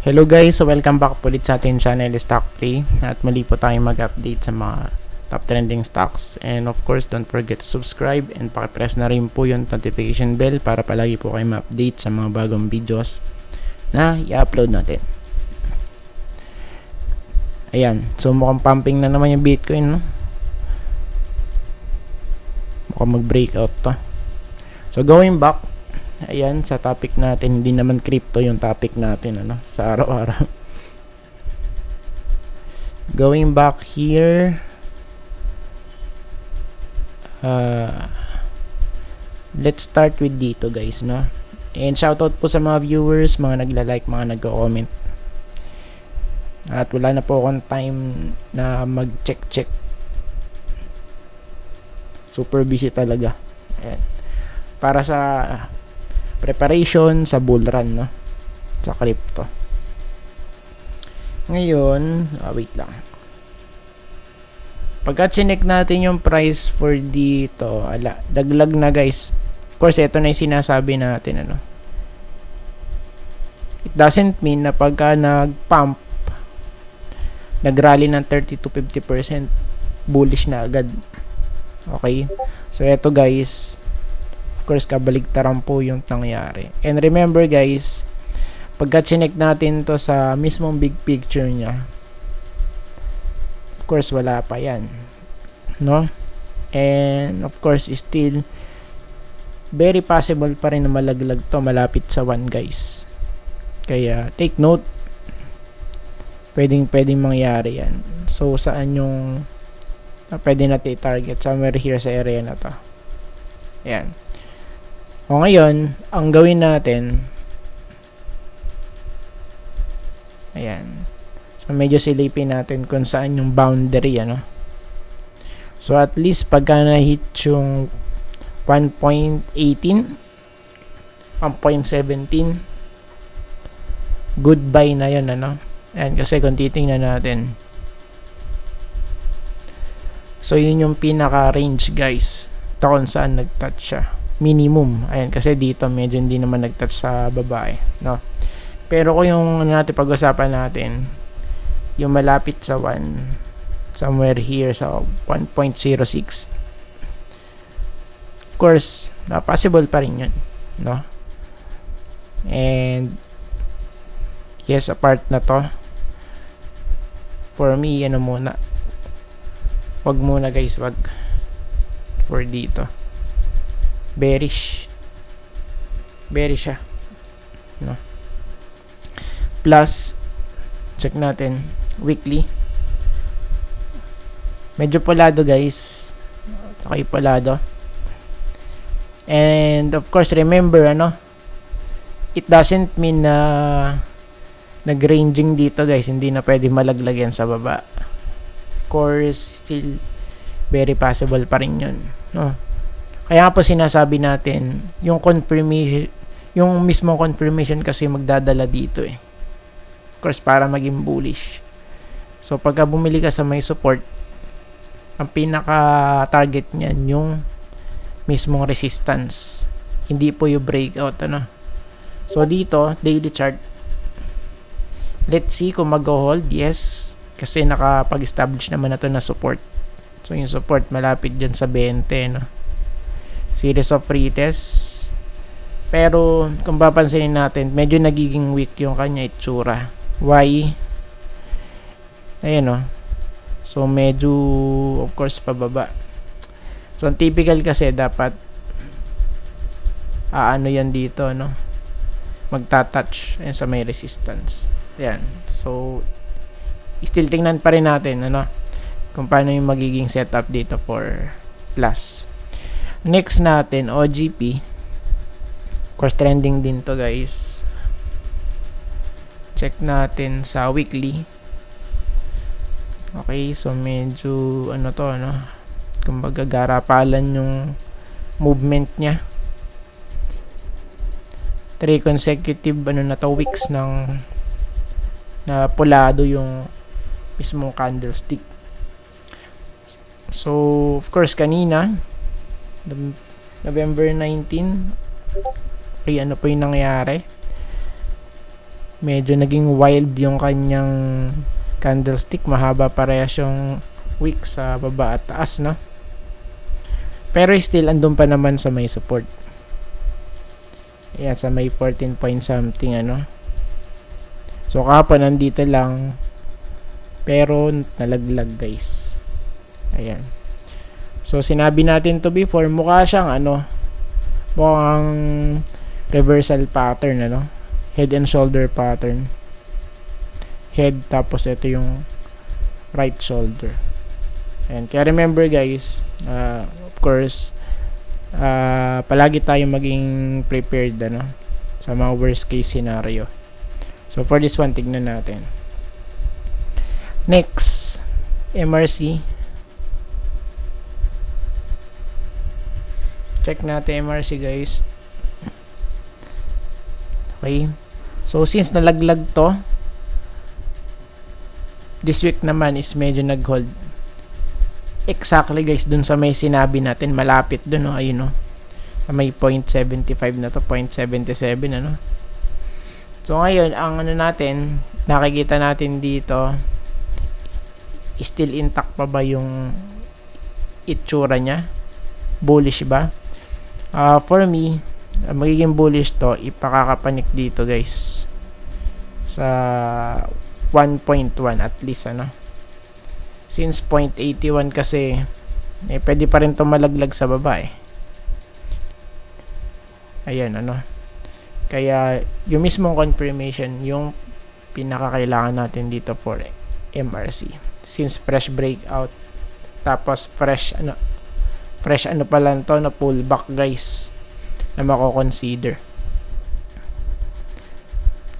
Hello guys, so welcome back po ulit sa ating channel Stock Play at muli po tayong mag-update sa mga top trending stocks, and of course don't forget to subscribe and pakipress na rin po yung notification bell para palagi po kayo ma-update sa mga bagong videos na i-upload natin. Ayan, so mukhang pumping na naman yung Bitcoin, no? Mukhang mag-breakout to. So going back, ayan, sa topic natin, hindi naman crypto yung topic natin, ano, sa araw-araw. Going back here, let's start with dito guys, no? And shoutout po sa mga viewers, mga nagla-like, mga nagko-comment. At wala na po akong time na mag-check. Super busy talaga. Ayan. Para sa preparation sa bull run, no? Sa crypto. Ngayon, wait lang. Pagka chinek natin yung price for dito, daglag na guys. Of course, ito na yung sinasabi natin, ano. It doesn't mean na pagka nag-pump, nag-rally ng 30 to 50%, bullish na agad. Okay? So, ito guys, course kabaligtaran po yung nangyari. And remember guys, pagka chinek natin to sa mismong big picture niya, of course wala pa yan, no? And of course still very possible pa rin na malaglag to, malapit sa 1 guys. Kaya take note, pwedeng mangyari yan. So saan yung pwede natin i-target? Somewhere here sa area na to. Ayan. O ngayon, ang gawin natin, ayan, so medyo silipin natin kung saan yung boundary, ano. So at least pagka na-hit yung 1.18, 1.17, goodbye na yun, ano. Ayan, kasi kung titingnan natin, so yun yung pinaka range guys, ito kung saan nag-touch siya minimum. Ayan, kasi dito medyo hindi naman nag-touch sa babae, no? Pero kung yung natin pag-usapan natin, yung malapit sa 1, somewhere here sa 1.06, of course, possible pa rin yun, no? And yes, apart na to, for me, ano muna, wag muna guys, wag for dito. Bearish siya, no? Plus check natin weekly, medyo polado guys, okay, polado. And of course remember, ano, it doesn't mean na nag-ranging dito guys, hindi na pwede malaglag yan sa baba. Of course still very possible pa rin yun, no? Kaya po sinasabi natin, yung confirmation, yung mismong confirmation kasi magdadala dito eh. Of course, para maging bullish. So, pagka bumili ka sa may support, ang pinaka-target niyan yung mismong resistance. Hindi po yung breakout, ano. So, dito, daily chart. Let's see kung mag-hold. Yes, kasi nakapag-establish naman na to na support. So, yung support malapit dyan sa 20, no. Series of retest. Pero kung papansinin natin, medyo nagiging weak yung kanya itsura. Why? Ayan, no. So medyo of course pababa. So ang typical kasi dapat ano yan dito, no, magta-touch sa may resistance. Ayan. So still tingnan pa rin natin, ano, kung paano yung magiging setup dito for plus. Next natin, OGP. Of course, trending din to guys. Check natin sa weekly. Okay, so medyo ano to, ano, kumbaga garapalan yung movement niya. 3 consecutive ano na to, weeks ng na pulado yung mismong candlestick. So, of course, kanina November 19, ano po yung nangyari. medyo naging wild yung kanyang candlestick. Mahaba parehas yung wick sa baba at taas, no? Pero still andun pa naman sa may support. Ayan, sa may 14 point something, ano. So kahapon nandito lang, pero nalaglag, guys. Ayan. So sinabi natin to before, mukha siyang mukhang reversal pattern, head and shoulder pattern. Head, tapos ito yung right shoulder. And kaya remember, guys, of course, palagi tayong maging prepared sa mga worst case scenario. So for this one, tignan natin. Next, MRC. Check natin MRC, guys. Okay. So since nalaglag to, this week naman is medyo nag-hold. Exactly, guys, dun sa may sinabi natin, malapit dun, ayun, sa may 0.75 na to, 0.77, So ngayon, ang natin, nakikita natin dito, still intact pa ba yung itsura niya? Bullish ba? For me, magiging bullish to, ipakakapanik dito, guys, sa 1.1 at least, Since 0.81 kasi, pwede pa rin to malaglag sa baba, Ayan, Kaya, yung mismong confirmation, yung pinakakailangan natin dito for MRC. Since fresh breakout, tapos fresh pa lang to na pullback, guys, na mako-consider.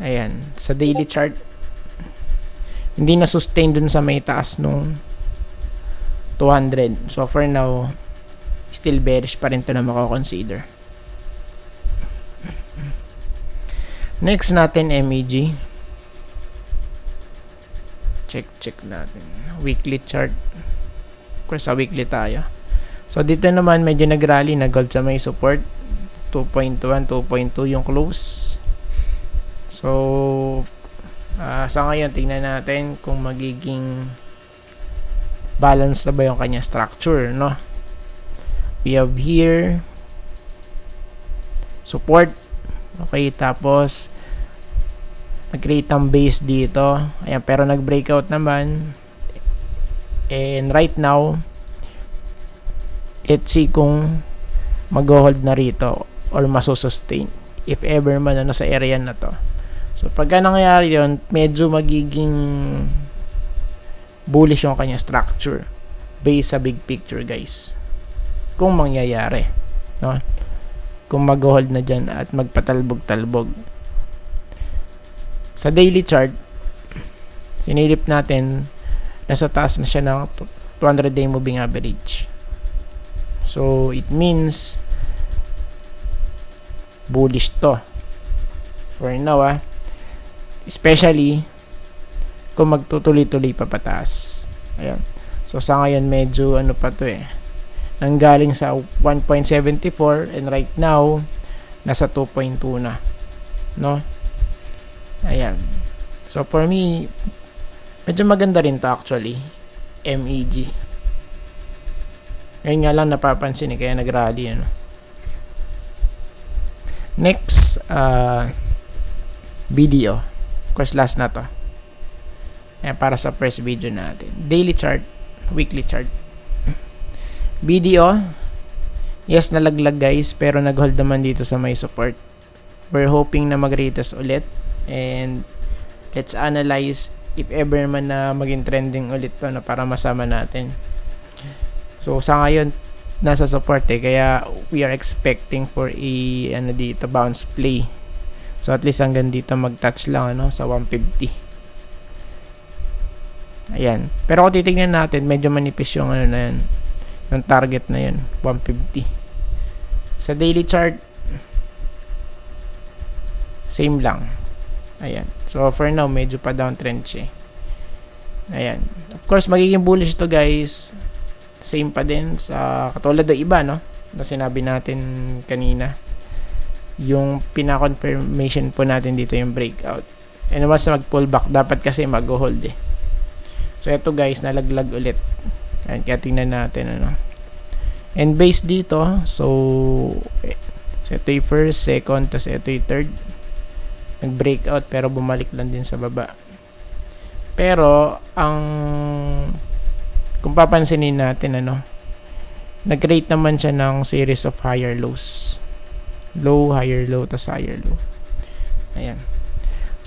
Ayan, sa daily chart, hindi na sustain dun sa may taas nung 200. So for now, still bearish pa rin to na mako-consider. Next natin, MEG. Check natin. Weekly chart. Of course, sa weekly tayo. So dito naman, medyo nag-rally, nag-hold sa may support. 2.1, 2.2 yung close. So, sa ngayon, tingnan natin kung magiging balance na ba yung kanya structure, We have here support. Okay, tapos nag-create ng base dito. Ayan, pero nag-breakout naman. And right now, let's see kung mag-hold na rito or masusustain. If ever man sa area na to. So, pagka nangyayari yun, medyo magiging bullish yung kanya structure based sa big picture, guys. Kung mangyayari, kung mag-hold na dyan at magpatalbog-talbog. Sa daily chart, sinilip natin, nasa taas na siya ng 200-day moving average. So, it means bullish to. For now, especially kung magtutuloy-tuloy pa pataas. Ayan. So sa ngayon medyo pa to nanggaling sa 1.74 and right now nasa 2.2 na, Ayan. So for me medyo maganda rin to actually, MEG. Ngayon nga lang napapansin kaya nag-rally, Next, video. Of course, last na to. Ayan, para sa first video natin. Daily chart, weekly chart. Video, yes, nalaglag, guys, pero nag-hold naman dito sa may support. We're hoping na mag-retest ulit. And let's analyze if ever man na maging trending ulit to para masama natin. So, sa ngayon, nasa support kaya we are expecting for a dito bounce play. So at least hanggang dito mag-touch lang sa 150. Ayan. Pero kung titingnan natin, medyo manipis yung na yan. Yung target na yun, 150. Sa daily chart, same lang. Ayan. So for now, medyo pa downtrend siya. Ayan. Of course, magiging bullish to, guys. Same pa din sa katulad ng iba, na sinabi natin kanina. Yung pina-confirmation po natin dito yung breakout. And once na mag-pullback, dapat kasi mag-hold eh. So, ito guys, nalaglag ulit. Ayan, kaya tingnan natin, ano. And base dito, so ito yung first, second, tas ito yung third. Nag-breakout, pero bumalik lang din sa baba. Pero, kung papansinin natin, ano, nag-create naman siya ng series of higher lows. Low, higher low, tas higher low. Ayan.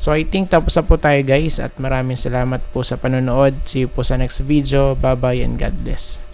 So, I think tapos na po tayo guys at maraming salamat po sa panonood. See you po sa next video. Bye-bye and God bless.